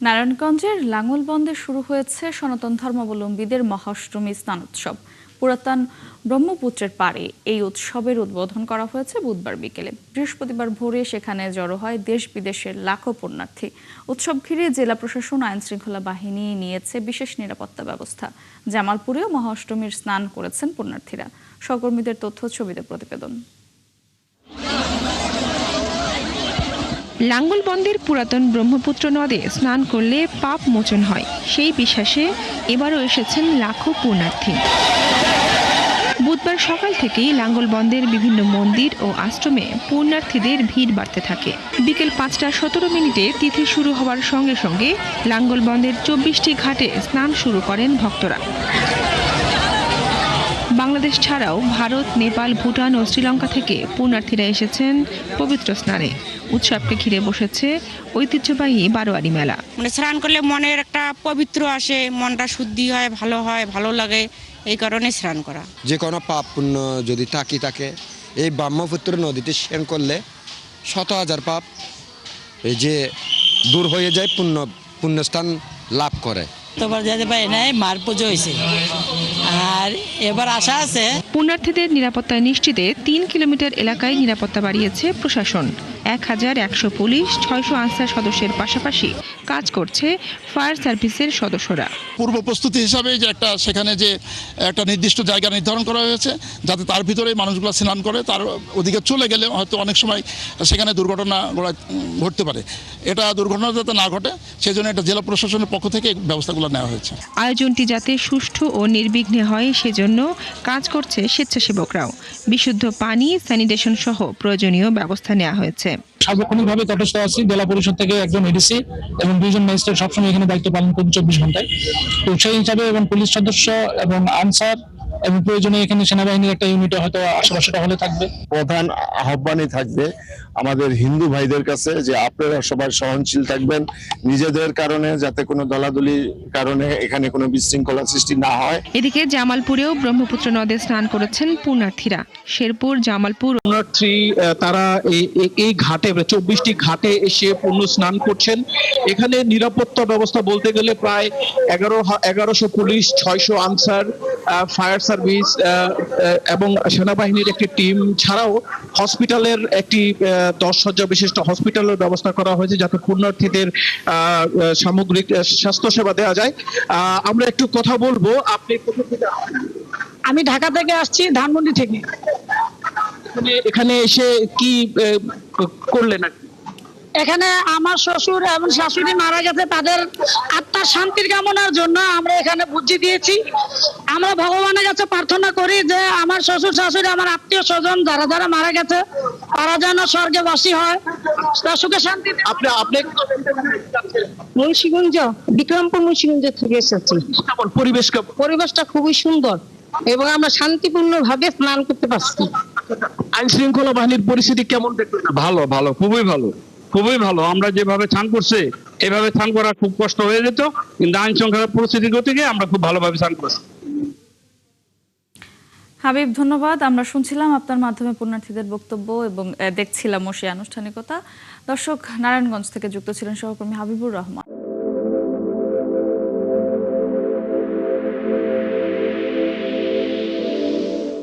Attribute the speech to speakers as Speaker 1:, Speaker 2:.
Speaker 1: নারায়ণগঞ্জের লাঙ্গলবন্দে শুরু হয়েছে সনাতন ধর্মাবলম্বীদের মহাষ্টমী স্নান উৎসব। পুরাতন ব্রহ্মপুত্রের পাড়ে এই উৎসবের উদ্বোধন করা হয়েছে বুধবার বিকেলে। বৃহস্পতিবার ভোরে সেখানে জড়ো হয় দেশ বিদেশের লাখো পুণ্যার্থী। উৎসব ঘিরে জেলা প্রশাসন আইন শৃঙ্খলা বাহিনী নিয়েছে বিশেষ নিরাপত্তা ব্যবস্থা। জামালপুরেও মহাষ্টমীর স্নান করেছেন পুণ্যার্থীরা। সহকর্মীদের তথ্য ছবিতে প্রতিবেদন।
Speaker 2: লাঙ্গলবন্দের পুরাতন ব্রহ্মপুত্র নদে স্নান করলে পাপ মোচন হয়, সেই বিশ্বাসে এবারও এসেছেন লাখো পুণ্যার্থী। বুধবার সকাল থেকেই লাঙ্গলবন্দের বিভিন্ন মন্দির ও আশ্রমে পুণ্যার্থীদের ভিড় বাড়তে থাকে। বিকেল 5:17 তিথি শুরু হওয়ার সঙ্গে সঙ্গে লাঙ্গলবন্দের 24টি ঘাটে স্নান শুরু করেন ভক্তরা। বাংলাদেশ ছাড়াও ভারত, নেপাল, ভুটান ও শ্রীলঙ্কা থেকে পুণ্যার্থীরা এসেছেন পবিত্র স্নানে। উৎসবকে ঘিরে বসেছে ঐতিহ্যবাহী বারোয়ারি মেলা।
Speaker 3: স্নান করলে মনের একটা পবিত্র আসে, মনটা শুদ্ধি হয়, ভালো লাগে, এই কারণে স্নান করা।
Speaker 4: যে কোনো পাপ পুণ্য যদি থাকে এই ব্রহ্মপুত্র নদীতে স্নান করলে 100,000 পাপ এই যে দূর হয়ে যায়, পুণ্যস্থান লাভ করে।
Speaker 5: তোবার যেতে পারি নাই, মার পুজো হয়েছে আর এবার আশা আছে।
Speaker 2: পুণ্যার্থীদের নিরাপত্তা নিশ্চিতে 3 কিলোমিটার এলাকায় নিরাপত্তা বাড়িয়েছে প্রশাসন। 1100 পুলিশ, 600 আনসার সদস্যের পাশাপাশি কাজ করছে ফায়ার সার্ভিসের সদস্যরা।
Speaker 6: পূর্ব প্রস্তুতি হিসাবে যে সেখানে যে একটা নির্দিষ্ট জায়গা নির্ধারণ করা হয়েছে, যাতে তার ভিতরে মানুষগুলো স্নান করে, তার ওদিকে চলে গেলে হয়তো অনেক সময় সেখানে দুর্ঘটনা ঘটতে পারে। এটা দুর্ঘটনা যাতে না ঘটে সেজন্য এটা জেলা প্রশাসনের পক্ষ থেকে ব্যবস্থাগুলো নেওয়া হয়েছে।
Speaker 2: আয়োজনটি যাতে সুষ্ঠু ও নির্বিঘ্নে হয় সেজন্য কাজ করছে স্বেচ্ছাসেবকরাও। বিশুদ্ধ পানি, স্যানিটেশন সহ প্রয়োজনীয় ব্যবস্থা নেওয়া হয়েছে।
Speaker 7: সার্বক্ষণিকভাবে তটস্থ আছি। জেলা পরিষদ থেকে একজন এডিসি এবং 2 জন ম্যাজিস্ট্রেট সবসময় এখানে দায়িত্ব পালন করবে 24 ঘন্টায়। তো সেই হিসাবে এবং পুলিশ সদস্য এবং আনসার এবং প্রয়োজনে এখানে সেনাবাহিনীর একটা ইউনিট হয়তো আশেপাশে টহলে থাকবে।
Speaker 8: প্রধান আহ্বানই থাকবে আমাদের হিন্দু ভাইদের কাছে যে আপনারা সবাই সহনশীল থাকবেন, নিজেদের কারণে যাতে কোনো দলাদলির কারণে এখানে কোনো বিশৃঙ্খলা সৃষ্টি না হয়।
Speaker 2: এদিকে জামালপুরেও ব্রহ্মপুত্র নদে স্নান করেছেন পুণ্যার্থীরা। শেরপুর, জামালপুর
Speaker 7: পুণ্যার্থী তারা এই ঘাটে 24টি ঘাটে এসে পুণ্য স্নান করছেন। এখানে নিরাপত্তা ব্যবস্থা বলতে গেলে প্রায় 1100 পুলিশ, 600 আনসার, ফায়ার সার্ভিস এবং সেনাবাহিনীর একটি টিম ছাড়াও হসপিটালের একটি 10 শয্যা বিশিষ্ট হসপিটালের ব্যবস্থা করা হয়েছে, যাতে পুণ্যার্থীদের সামগ্রিক স্বাস্থ্য সেবা দেওয়া যায়। আমরা একটু কথা বলবো। আপনি কোথা থেকে?
Speaker 9: আমি ঢাকা থেকে আসছি, ধানমন্ডি থেকে।
Speaker 7: এখানে এসে কি করলেন?
Speaker 9: এখানে আমার শ্বশুর এবং শাশুড়ি মারা গেছে, তাদের আত্মার শান্তির কামনার জন্য আমরা এখানে বুদ্ধি দিয়েছি। আমরা ভগবানের কাছে প্রার্থনা করি যে আমার শ্বশুর শাশুড়ি, আমার আত্মীয় স্বজন যারা মারা গেছে, তারা যেন স্বর্গবাসী হয়, তার সুখে শান্তি।
Speaker 7: আপনি
Speaker 9: মুন্সিগঞ্জ, বিক্রমপুর মুন্সিগঞ্জ থেকে এসেছি। পরিবেশটা খুবই সুন্দর এবং আমরা শান্তিপূর্ণ ভাবে স্নান করতে পারছি।
Speaker 7: আইন শৃঙ্খলা বাহিনীর পরিস্থিতি কেমন দেখলেন?
Speaker 10: ভালো, খুবই ভালো। আমরা যেভাবে স্নান করছি এভাবে স্নান করা খুব কষ্ট হয়ে যেত, কিন্তু আইন শৃঙ্খলা পরিস্থিতির গতিকে আমরা খুব ভালোভাবে স্নান করছি।
Speaker 1: হাবিব, ধন্যবাদ। আমরা শুনছিলাম আপনার মাধ্যমে পুণ্যার্থীদের বক্তব্য এবং দেখছিলাম সেই আনুষ্ঠানিকতা। দর্শক, নারায়ণগঞ্জ থেকে যুক্ত ছিলেন সহকর্মী হাবিবুর রহমান।